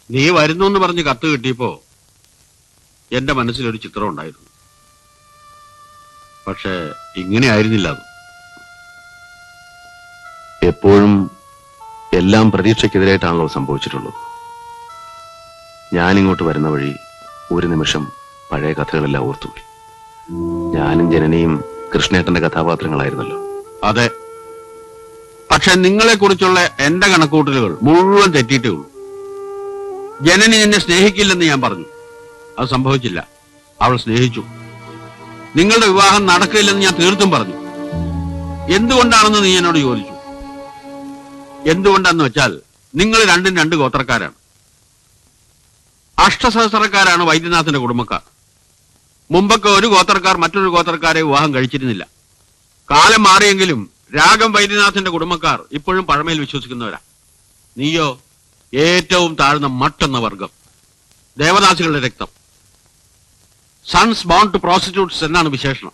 നീ വരുന്നു എന്ന് പറഞ്ഞ് കത്ത് കിട്ടിയപ്പോ എന്റെ മനസ്സിലൊരു ചിത്രം ഉണ്ടായിരുന്നു. പക്ഷെ ഇങ്ങനെ ആയിരുന്നില്ല അത്. എപ്പോഴും എല്ലാം പ്രതീക്ഷയ്ക്കെതിരായിട്ടാണല്ലോ സംഭവിച്ചിട്ടുള്ളത്. ഞാനിങ്ങോട്ട് വരുന്ന വഴി ഒരു നിമിഷം പഴയ കഥകളെല്ലാം ഓർത്തുപോയി. ഞാനും ജനനിയും കൃഷ്ണേട്ടന്റെ കഥാപാത്രങ്ങളായിരുന്നല്ലോ. അതെ, പക്ഷെ നിങ്ങളെ കുറിച്ചുള്ള എന്റെ കണക്കൂട്ടലുകൾ മുഴുവൻ തെറ്റിയിട്ടേ ഉള്ളൂ. ജനനി എന്നെ സ്നേഹിക്കില്ലെന്ന് ഞാൻ പറഞ്ഞു. അത് സംഭവിച്ചില്ല. അവൾ സ്നേഹിച്ചു. നിങ്ങളുടെ വിവാഹം നടക്കില്ലെന്ന് ഞാൻ തീർത്തും പറഞ്ഞു. എന്തുകൊണ്ടാണെന്ന് നീ എന്നോട് ചോദിച്ചു. എന്തുകൊണ്ടാന്ന് വെച്ചാൽ നിങ്ങൾ രണ്ടും രണ്ട് ഗോത്രക്കാരാണ്. അഷ്ടസഹസ്രക്കാരാണ് വൈദ്യനാഥന്റെ കുടുംബക്കാർ. മുമ്പൊക്കെ ഒരു ഗോത്രക്കാർ മറ്റൊരു ഗോത്രക്കാരെ വിവാഹം കഴിച്ചിരുന്നില്ല. കാലം മാറിയെങ്കിലും രാഗം വൈദ്യനാഥന്റെ കുടുംബക്കാർ ഇപ്പോഴും പഴമയിൽ വിശ്വസിക്കുന്നവരാ. നീയോ ഏറ്റവും താഴ്ന്ന മട്ടെന്ന വർഗം, ദേവദാസികളുടെ രക്തം. സൺസ് ബോൺ ടു പ്രോസ്റ്റിറ്റ്യൂട്ട്സ് എന്നാണ് വിശേഷണം.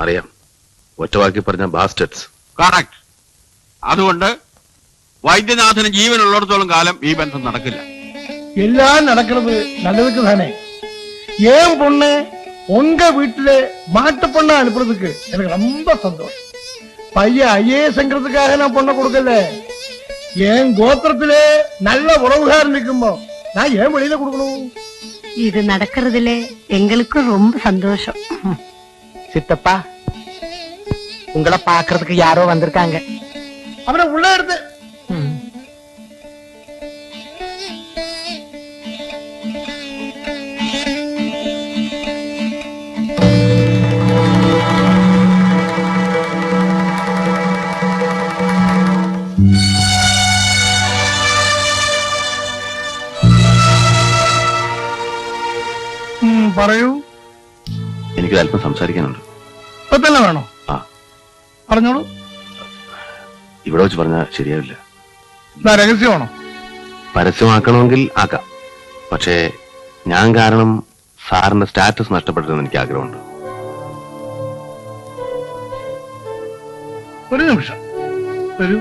അറിയാം, ഒറ്റവാക്കി പറഞ്ഞ ബാസ്റ്റഡ്സ്. കറക്റ്റ്. അതുകൊണ്ട് വൈദ്യനാഥന് ജീവനുള്ളിടത്തോളം കാലം ഈ ബന്ധം നടക്കില്ല. எல்லாம் நடக்கிறது நல்லதுக்கு தானே. ஏன் பொண்ணு உங்க வீட்டுல மாட்டு பொண்ணை அனுப்புறதுக்கு எனக்கு ரொம்ப சந்தோஷம். பையன் ஐஏஎஸ்ங்கிறதுக்காக நான் பொண்ணை கொடுக்கல. என் கோத்திரத்திலே நல்ல உறவுகாரன் நிக்கும்போ நான் ஏன் வெளியில கொடுக்கணும்? இது நடக்கிறதுல எங்களுக்கும் ரொம்ப சந்தோஷம். சித்தப்பா, உங்களை பாக்குறதுக்கு யாரோ வந்திருக்காங்க. அவனை உள்ள எடுத்து പറയൂ. എനിക്കൊരു അല്പം സംസാരിക്കാനുണ്ട്. ഇപ്പൊ തന്നെ വേണോ? ആ, പറഞ്ഞോളൂ. ഇവിടെ വെച്ച് പറഞ്ഞാൽ ശരിയാവില്ല. രഹസ്യമാണോ? പരസ്യമാക്കണമെങ്കിൽ ആക്കാം. പക്ഷേ ഞാൻ കാരണം സാറിന്റെ സ്റ്റാറ്റസ് നഷ്ടപ്പെട്ടതെന്ന് എനിക്ക് ആഗ്രഹമുണ്ട്. ഒരു നിമിഷം വരൂ.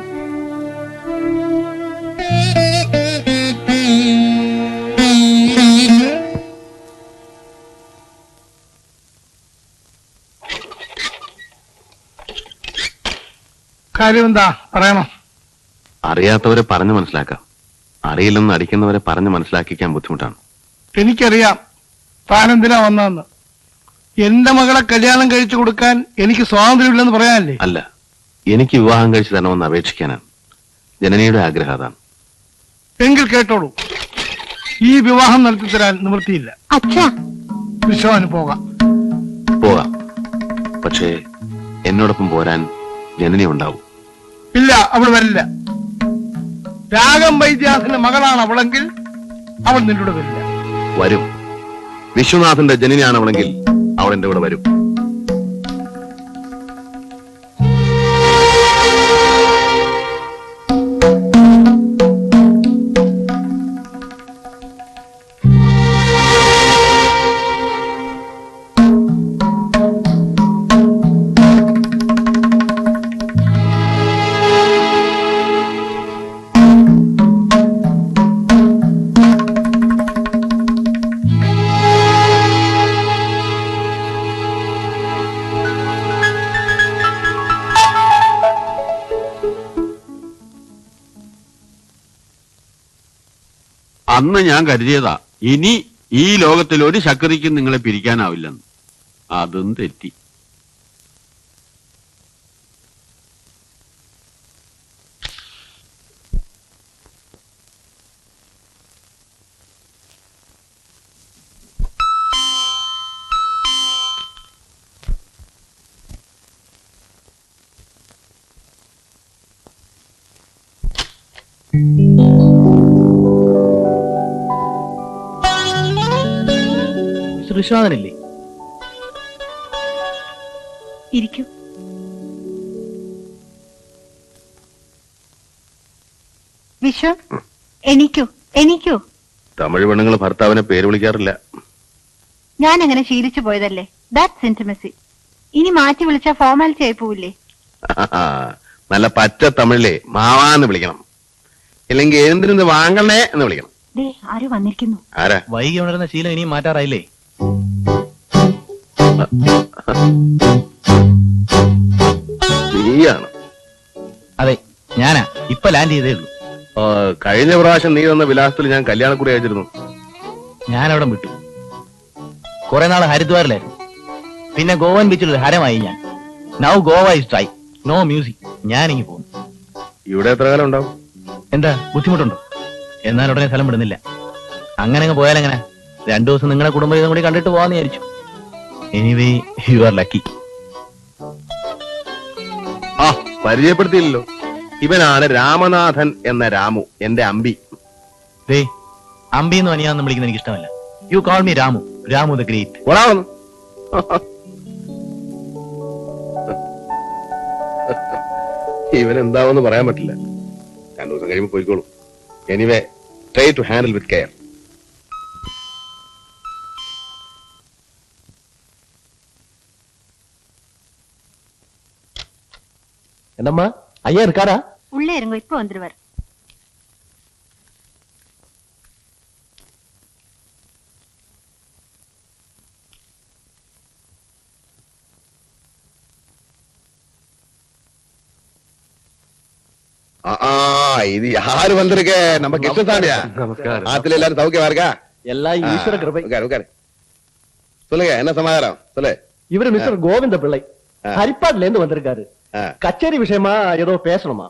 കാര്യം എന്താ പറയണോ? അറിയാത്തവരെ പറഞ്ഞു മനസ്സിലാക്കാം. അറിയില്ലെന്ന് അടിക്കുന്നവരെ പറഞ്ഞു മനസ്സിലാക്കിക്കാൻ ബുദ്ധിമുട്ടാണ്. എനിക്കറിയാം താൻ എന്തിനാ വന്നതെന്ന്. എന്റെ മകളെ കല്യാണം കഴിച്ചു കൊടുക്കാൻ എനിക്ക് സ്വാതന്ത്ര്യമില്ലെന്ന് പറയാനല്ലേ? അല്ല, എനിക്ക് വിവാഹം കഴിച്ചു തരണമെന്ന് അപേക്ഷിക്കാനാണ്. ജനനിയുടെ ആഗ്രഹം അതാണ്. എങ്കിൽ കേട്ടോളൂ, ഈ വിവാഹം നടത്തിത്തരാൻ നിവൃത്തിയില്ല. വിശ്വാന് പോകാം. പോകാം, പക്ഷേ എന്നോടൊപ്പം പോരാൻ ജനനി ഉണ്ടാവും. ഇല്ല, അവൾ വരില്ല. രാഗം വൈദ്യാസിന്റെ മകളാണ് അവളെങ്കിൽ അവൾ നിന്റെ കൂടെ വരില്ല. വരും. വിശ്വനാഥന്റെ ജനനിയാണ് അവളെങ്കിൽ അവൾ എന്റെ കൂടെ വരും. അന്ന് ഞാൻ കരുതിയതാ ഇനി ഈ ലോകത്തിൽ ഒരു ശക്തിക്കും നിങ്ങളെ പിരിക്കാനാവില്ലെന്ന്. അതും തെറ്റി. വിശ്വാസനില്ലേ? ഇരിക്കൂ. വിശ്വ, എണീക്കൂ, എണീക്കൂ. തമിഴ് പെണ്ണുങ്ങൾ ഭർത്താവിനെ പേര് വിളിക്കാറില്ല. ഞാൻ അങ്ങനെ ശീലിച്ചു പോയതല്ലേ. That's intimacy. ഇനി മാറ്റി വിളിച്ച ഫോർമാലിറ്റി ആയി പോവില്ലേ? നല്ല പച്ച തമിഴിലെ മാവാന്ന് വിളിക്കണം, ഇല്ലെങ്കിൽ എന്തിനൊന്ന് വാങ്ങണേ എന്ന് വിളിക്കണം. ദേ ആരോ വന്നിരിക്കുന്നു. ആരാ? വൈകി ഉണരുന്ന ശീലം ഇനിയും മാറ്റാറായില്ലേ? നീയാണ്? അതെ, ഞാനാ. ഇപ്പൊ ലാൻഡ് ചെയ്തേ ഉള്ളൂ. കഴിഞ്ഞ പ്രാവശ്യം നീ തന്ന വിലാസത്തിൽ ഞാൻ കല്യാണക്കുറി അയച്ചിരുന്നു. ഞാൻ അവിടെ വിട്ടു. കുറെ നാൾ ഹരിദ്വാറിലായിരുന്നു. പിന്നെ ഗോവൻ ബീച്ചിൽ ഒരു ഹരമായി ഞാൻ. Now Goa is dry, no music. ഞാനിങ്ങി പോകുന്നു. ഇവിടെ എത്ര കാലം ഉണ്ടാവും? എന്താ ബുദ്ധിമുട്ടുണ്ടോ? എന്നാൽ ഉടനെ സ്ഥലം വിടുന്നില്ല. അങ്ങനെ അങ്ങ് പോയാലെങ്ങനെ? 2 ദിവസം നിങ്ങളെ കുടുംബം ഇതും കൂടി കണ്ടിട്ട് പോവാന്ന് വിചാരിച്ചു. Anyway you are lucky. ആ, പരിചയപ്പെടുത്തിയില്ലല്ലോ. ഇവനാണ് രാമനാഥൻ എന്ന രാമു, എന്റെ അമ്പി. ദേ, അമ്പിന്ന് അനിയാന്ന് വിളിക്കുന്നത് എനിക്ക് ഇഷ്ടമല്ല. You call me Ramu, Ramu the great. ഓടാവുന്നു. ഇവനെന്താവെന്ന് പറയാൻ പറ്റില്ല. 2 ദിവസം കഴിയുമ്പോൾ പോയിക്കോളൂ. Anyway try to handle with care. என்னம்மா ஐயா இருக்காரா? உள்ளே இருங்க, இப்ப வந்துருவார். இது யாரு வந்திருக்க? நம்ம கிருஷ்ணசாமியா? நமஸ்காரம். ஆத்துல எல்லாரும் சௌக்கியமா இருக்கா? எல்லாம் ஈஸ்வர கிருபை. உட்காரு உட்காரு. சொல்லுங்க, என்ன சமாதானம்? சொல்லு. இவரு மிஸ்டர் கோவிந்த பிள்ளை ഹരിപ്പാടിல இருந்து வந்திருக்காரு. കച്ചേരി വിഷയമാ ഏതോ പേസണമാ.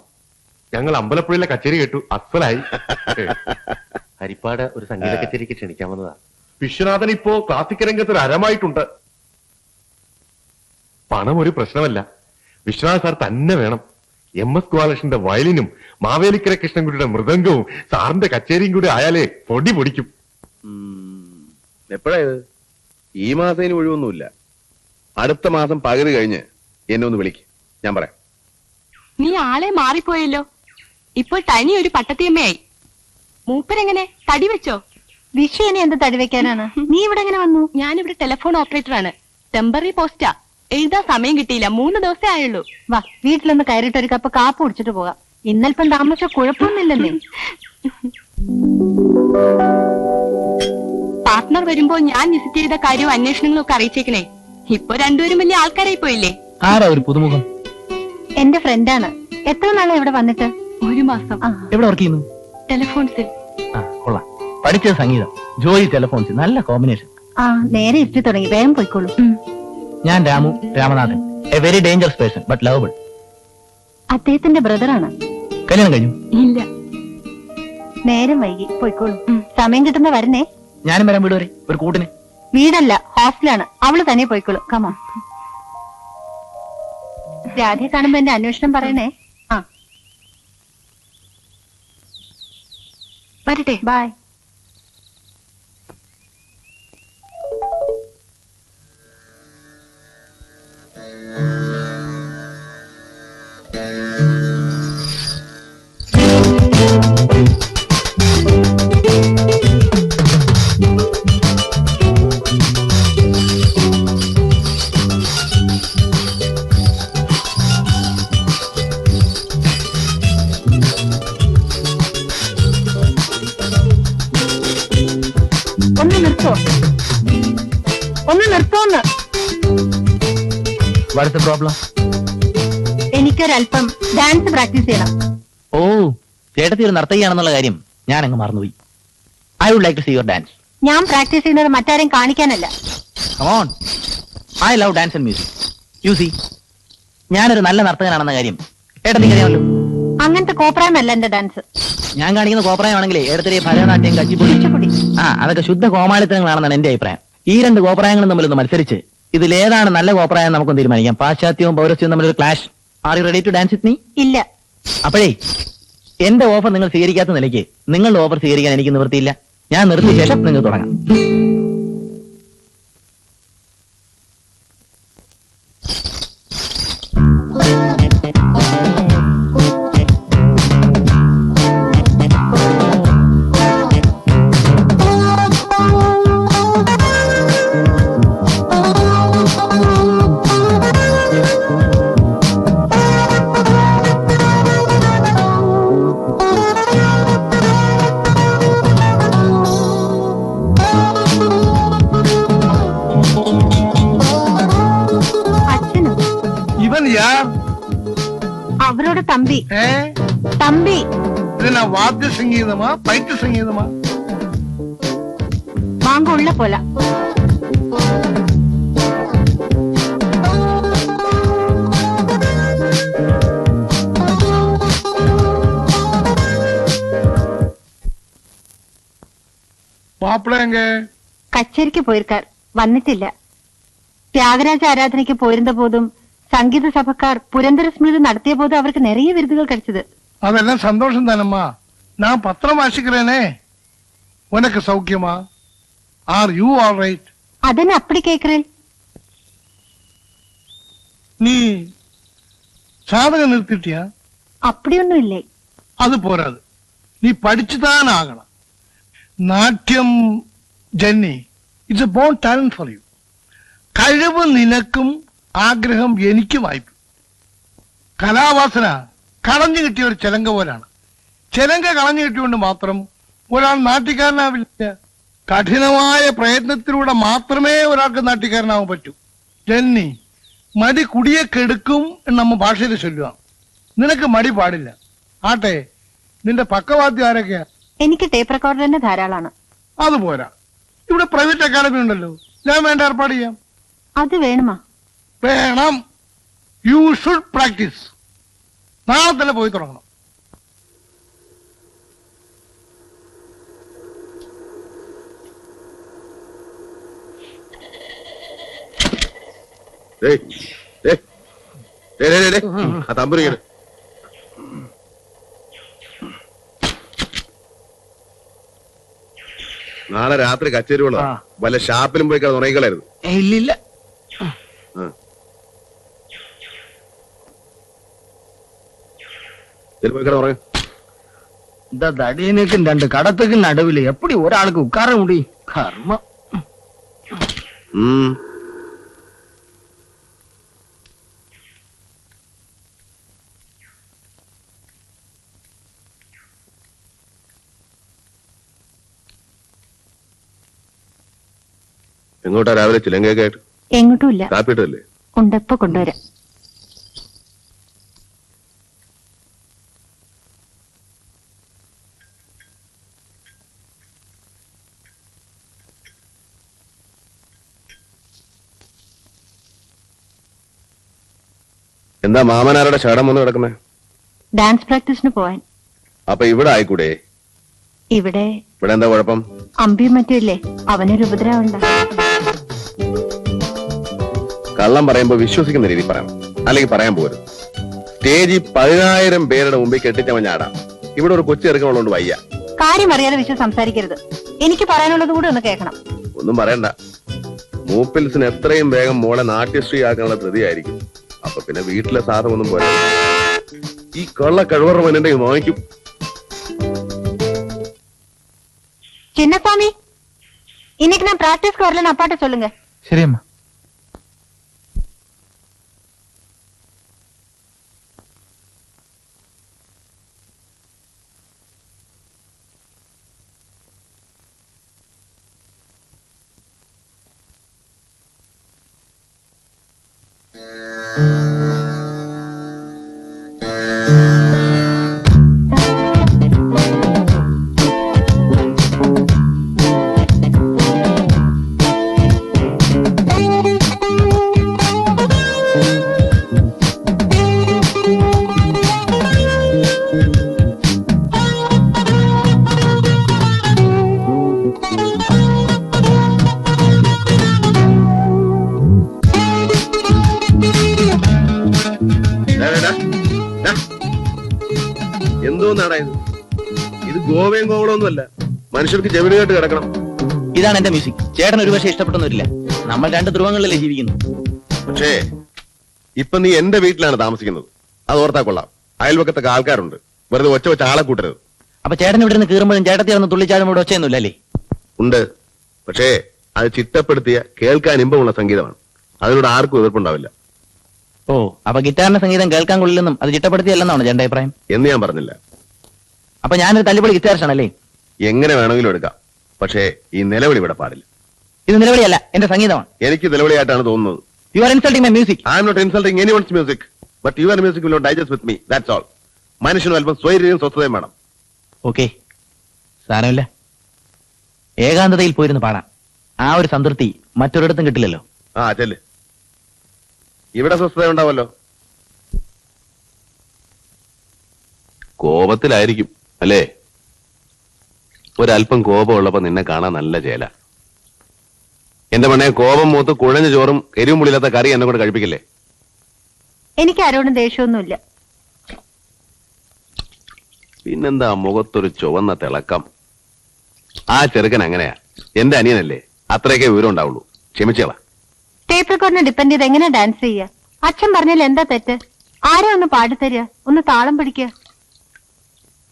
ഞങ്ങൾ അമ്പലപ്പുഴയിലെ കച്ചേരി കേട്ടു, അസ്സലായി. ഹരിപ്പാട് ഒരു സംഗീത കച്ചേരിക്ക് ക്ഷണിക്കാൻ വന്നതാ. വിശ്വനാഥൻ ഇപ്പോ ക്ലാസിക് രംഗത്ത് ഒരു അരമായിട്ടുണ്ട്. പണം ഒരു പ്രശ്നമല്ല, വിശ്വനാഥ് സാർ തന്നെ വേണം. MS ഗോപാലകൃഷ്ണന്റെ വയലിനും മാവേലിക്കര കൃഷ്ണൻകുട്ടിയുടെ മൃദംഗവും സാറിന്റെ കച്ചേരിയും കൂടി ആയാലേ പൊടി പൊടിക്കും. എപ്പോഴാ ഇത്? ഈ മാസം ഇനി ഒഴിവൊന്നുമില്ല. അടുത്ത മാസം പകുതി കഴിഞ്ഞ് എന്നെ ഒന്ന് വിളിക്ക്, ഞാൻ പറയാം. നീ ആളെ മാറിപ്പോയല്ലോ. ഇപ്പോൾ തനി ഒരു പട്ടത്തിയമ്മയായി. മൂപ്പരെങ്ങനെ തടി വെച്ചോ? വിഷയനെ എന്ത് തടി വെക്കാനാണ്? നീ ഇവിടെ എങ്ങനെ വന്നു? ഞാനിവിടെ ടെലിഫോൺ ഓപ്പറേറ്ററാണ്. ടെമ്പററി പോസ്റ്റാ. എഴുതാൻ സമയം കിട്ടിയില്ല. 3 ദിവസമേ ആയുള്ളൂ. വാ, വീട്ടിലൊന്ന് കയറിയിട്ട് ഒരു കപ്പ് കാപ്പ് കുടിച്ചിട്ട് പോകാം. ഇന്നൽപ്പം താമസിച്ച കുഴപ്പമൊന്നുമില്ലെന്നേ. പാർട്ട്ണർ വരുമ്പോ ഞാൻ വിസിറ്റ് ചെയ്ത കാര്യവും അന്വേഷണങ്ങളും ഒക്കെ അറിയിച്ചേക്കണേ. ഇപ്പൊ രണ്ടുപേരും വലിയ ആൾക്കാരായി പോയില്ലേ? ആരാ ഒരു പുതുമുഖം? എന്റെ ഫ്രണ്ടാണ്. എത്ര നാളെ ഇവിടെ വന്നിട്ട്? 1 മാസം. എവിടെ വർക്ക് ചെയ്യുന്നു? ടെലിഫോൺസിൽ. കൊള്ളാം. പഠിച്ചത് സംഗീതം, ജോലി ടെലിഫോൺസ്. നല്ല കോമ്പിനേഷൻ. ആ, നേരെ ഇരുത്തി തുടങ്ങി. വേഗം പോയിക്കോളൂ. ഞാൻ Ramu, Ramanathan. A very dangerous person but lovable. അദ്ദേഹത്തിന്റെ ബ്രദറാണ്. കല്യാണം കഴിഞ്ഞു? ഇല്ല. നേരം വൈകി, പോയിക്കോളൂ. സമയം കിട്ടുന്ന വരണേ. ഞാനും വരാൻ വീട് വരെ, ഒരു കൂട്ടിന്. വീടല്ല, ഹോസ്റ്റലാണ്. അവള് തന്നെ പോയിക്കോളൂ. കമോൺ. രാധയെ കാണുമ്പോ എന്റെ അന്വേഷണം പറയണേ. ആ, വരട്ടെ. ബൈ. ഒന്ന് നിർത്തോന്ന്. What's the problem? എനിക്കൊരല്പം ഡാൻസ് പ്രാക്ടീസ് ചെയ്യണം. ഓ, ചേട്ടത്തി ഒരു നർത്തകിയാണെന്നുള്ള കാര്യം ഞാൻ അങ്ങ് മറന്നുപോയി. I would like to see your dance. ഞാൻ പ്രാക്ടീസ് ചെയ്യുന്നത് മറ്റാരെയും കാണിക്കാനല്ല. Come on, I love dance and music. You see, ഞാനൊരു നല്ല നർത്തകനാണെന്ന കാര്യം ഏട്ടത്തിക്ക് അറിയാമല്ലോ. അങ്ങനത്തെ കോപ്രായമല്ല എന്റെ ഡാൻസ്. ഞാൻ കാണിക്കുന്ന കോപ്രായമാണെങ്കിലേ ഏടത്തിലെ ഭരതനാട്യം, കച്ചിപ്പൊടി, അതൊക്കെ ശുദ്ധ കോമാളിത്തരങ്ങളാണെന്നാണ് എന്റെ അഭിപ്രായം. ഈ 2 കോപ്രായങ്ങളും തമ്മിലൊന്ന് മത്സരിച്ച് ഇതിലേതാണ് നല്ല കോപ്രായം നമുക്കൊന്ന് തീരുമാനിക്കാം. പാശ്ചാത്യവും പൗരസ്ത്യവും തമ്മിലൊരു clash. Are you ready to dance with me? ഇല്ല. അപ്പോഴേ എന്റെ ഓഫർ നിങ്ങൾ സ്വീകരിക്കാത്ത നിലയ്ക്ക് നിങ്ങളുടെ ഓഫർ സ്വീകരിക്കാൻ എനിക്ക് നിവൃത്തിയില്ല. ഞാൻ നിർത്തിയ ശേഷം നിങ്ങൾ തുടങ്ങാം. തമ്പി ഏ തമ്പി. ഇതിനാ വാദ്യ സംഗീതമാ പൈറ്റ് സംഗീതമാ? வாங்க உள்ள போலாம். மாப்பிள்ள எங்க? കച്ചേരിക്ക് പോയിരിക്കാർ, വന്നിട്ടില്ല. ത്യാഗരാജ ആരാധനയ്ക്ക് പോയിരുന്ന പോതും സംഗീത സഭക്കാർ പുരന്തര സ്മൃതി നടത്തിയ പോതും അവർക്ക് നിറയെ വിരുദുകൾ കഴിച്ചത്. அதெல்லாம் சந்தோஷம் தானம்மா. நான் பத்திரம் வாசிக்கிறேனே. உனக்கு சௌக்கியமா? Are you all right? அதென்ன அப்படி கேக்குறேன்? நீ சாதகம் நிறுத்திட்டியா? அப்படிയൊന്നും இல்லை. அது போராது, நீ படிச்சுதான் ஆகணும். നാട്യം Janni, it's a born talent for you. കഴിവ് നിനക്കും ആഗ്രഹം എനിക്കുമായിപ്പോ. കലാവാസന കളഞ്ഞു കിട്ടിയ ഒരു ചെലങ്ക പോലാണ്. ചെലങ്ക കളഞ്ഞു കിട്ടിയോണ്ട് മാത്രം ഒരാൾ നാട്യക്കാരനാവില്ല. കഠിനമായ പ്രയത്നത്തിലൂടെ മാത്രമേ ഒരാൾക്ക് നാട്യക്കാരനാവാൻ പറ്റൂ. ജന്നി, മടി കുടിയെ കെടുക്കും എന്ന് നമ്മ ഭാഷയിൽ ചൊല്ലുക. നിനക്ക് മടി പാടില്ല. ആട്ടെ, നിന്റെ പക്കവാദ്യം ആരൊക്കെയാ? എനിക്ക് ടേപ്പ് റെക്കോർഡർ തന്നെ ധാരാളമാണ്. അത് പോരാ, ഇവിടെ പ്രൈവറ്റ് അക്കാഡമി ഉണ്ടല്ലോ, ഞാൻ വേണ്ട ഏർപ്പാട് ചെയ്യാം. അത് വേണമാ? വേണം. You should practice. നാളെ തന്നെ പോയി തുടങ്ങണം. തമ്പുരിങ്ങനെ നാളെ രാത്രി കച്ചേരി ഉള്ളതാ. വല്ല ഷാപ്പിലും പോയി കിടന്ന് ഉറങ്ങിക്കളായിരുന്നു. ഇല്ലില്ല. പോയി കിടന്ന് ഉറങ്ങ. இந்த தடியனுக்கும் ரெண்டு கடத்துக்கு நடுவில் எப்படி ஒரு ஆளுக்கு உட்கார முடியும்? கர்மம். എങ്ങോട്ടാ രാവിലെ ചിലങ്കയൊക്കെ ആയിട്ട്? എങ്ങോട്ടുമില്ല. കാപ്പിട്ടല്ലേ? ഉണ്ടപ്പോ കൊണ്ടുവരാം. എന്താ മാമനാരുടെ ശടം വന്ന് കിടക്കുന്നേ? ഡാൻസ് പ്രാക്ടീസിന് പോവാൻ. അപ്പൊ ഇവിടെ ആയിക്കൂടെ? ഇവിടെ ഇവിടെ എന്താ കുഴപ്പം? അമ്പിയും മറ്റുമില്ലേ, അവനൊരു ഉപദ്രവം ഉണ്ടാകും. കള്ളം പറയുമ്പോ വിശ്വസിക്കുന്ന രീതി പറയണം, അല്ലെങ്കിൽ പറയാൻ പോകരുത്. സ്റ്റേജിൽ 10,000 പേരുടെ മുമ്പിൽ കെട്ടിച്ചവൻ ഞാടാം. ഇവിടെ ഒരു കൊച്ചു ഇറക്കമുള്ളതുകൊണ്ട് വയ്യ. കാര്യം അറിയാതെ വിശ്വസ് സംസാരിക്കരുത്. എനിക്ക് പറയാനുള്ളത് കൂടെ ഒന്ന് കേൾക്കണം. ഒന്നും പറയണ്ട. മൂപ്പിൽസിന് എത്രയും വേഗം മോളെ നാട്യശ്രീ ആക്കാനുള്ള ധൃതിയായിരിക്കും. അപ്പൊ പിന്നെ വീട്ടിലെ സാധനമൊന്നും പോരാ. ഈ കള്ള കഴിവറ എന്നെ വാങ്ങിക്കും. சின்னசாமி, இன்னைக்கு நான் பிராக்டிஸ்க்கு வரலன்னு அப்பாட்ட சொல்லுங்க. சரியம்மா. എന്തോന്നാടാ ഇത്? ഇത് ഗോവയും കോവളമൊന്നുമല്ല. മനുഷ്യർക്ക് ചെവിട് കേട്ട് കിടക്കണം. ഇതാണ് എന്റെ മ്യൂസിക്. ചേട്ടൻ ഒരു പക്ഷേ ഇഷ്ടപ്പെട്ടൊന്നുമില്ല. നമ്മൾ രണ്ട് ധ്രുവങ്ങളിലല്ലേ ജീവിക്കുന്നു. പക്ഷേ ഇപ്പൊ നീ എന്റെ വീട്ടിലാണ് താമസിക്കുന്നത്. അത് ഓർത്താ കൊള്ളാം. അയൽവക്കത്തൊക്കെ ആൾക്കാരുണ്ട്. വെറുതെ ഒച്ച വെച്ച ആളെ കൂട്ടരുത്. അപ്പൊ ചേട്ടൻ ഇവിടെ നിന്ന് കീറുമ്പോഴും ചേട്ടത്തി ഇറന്ന് തുള്ളിച്ചാടും ഇവിടെ ഒച്ചയൊന്നുമില്ലല്ലേ? ഉണ്ട്. പക്ഷേ അത് ചിട്ടപ്പെടുത്തിയ കേൾക്കാൻ ഇമ്പമുള്ള സംഗീതമാണ്. അതിനോട് ആർക്കും എതിർപ്പുണ്ടാവില്ല. ഓ, അപ്പൊ ഗിറ്റാറിന്റെ സംഗീതം കേൾക്കാൻ കൊള്ളില്ലെന്നും അത് ചിട്ടപ്പെടുത്തിയല്ലെന്നാണ് ചേട്ടന്റെ അഭിപ്രായം? എന്ന് ഞാൻ പറഞ്ഞില്ല. അപ്പൊ ഞാനൊരു തല്ലുപൊളി ഗിറ്റാറിസ്റ്റാണല്ലേ? എങ്ങനെ വേണമെങ്കിലും എടുക്കാം. പക്ഷേ ഈ നിലവിളി ഇവിടെ പാടില്ല. ഇത് നിലവിളിയല്ല, എന്റെ സംഗീതമാണ്. എനിക്ക് നിലവിളിയായിട്ടാണ് തോന്നുന്നത്. You are insulting my music. I am not insulting anyone's music, but your music will not digest with me. That's all. മനുഷ്യനും അല്പം സ്വൈര്യവും സ്വസ്ഥതയും വേണം. ഓക്കെ, സാരമില്ല. ഏകാന്തതയിൽ പോയിരുന്ന് പാടാം. ആ ഒരു സംതൃപ്തി മറ്റൊരിടത്തും കിട്ടില്ലല്ലോ. ആ ചെല്ല്, ഇവിടെ സ്വസ്ഥത ഉണ്ടാവല്ലോ. കോപത്തിലായിരിക്കും അല്ലേ? ഒരല്പം കോപമുള്ളപ്പോ നിന്നെ കാണാൻ നല്ല ചേല. എന്റെ മണ്ണെ, കോപം മൂത്ത് കുഴഞ്ഞ ചോറും എരിവും പുളിയില്ലാത്ത കറി എന്നെ കൊണ്ട് കഴിപ്പിക്കില്ലേ? എനിക്ക് ആരോടും ദേഷ്യമൊന്നുമില്ല. പിന്നെന്താ മുഖത്തൊരു ചുവന്ന തിളക്കം? ആ ചെറുക്കൻ അങ്ങനെയാ. എന്റെ അനിയനല്ലേ, അത്രയൊക്കെ വിവരം ഉണ്ടാവുള്ളൂ. ക്ഷമിച്ചേളാ. ടേപ്പ് റെക്കോർഡിനെ ഡിപ്പെൻഡ് ചെയ്ത് എങ്ങനെ ഡാൻസ് ചെയ്യുക? അച്ഛൻ പറഞ്ഞാൽ എന്താ തെറ്റ്? ആരാ ഒന്ന് പാടിത്തരിക, ഒന്ന് താളം പിടിക്കുക.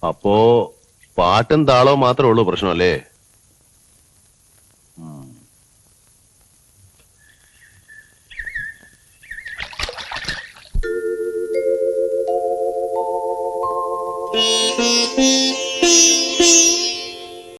അപ്പോ പാട്ടും താളവും മാത്രമേ ഉള്ളൂ പ്രശ്നമല്ലേ?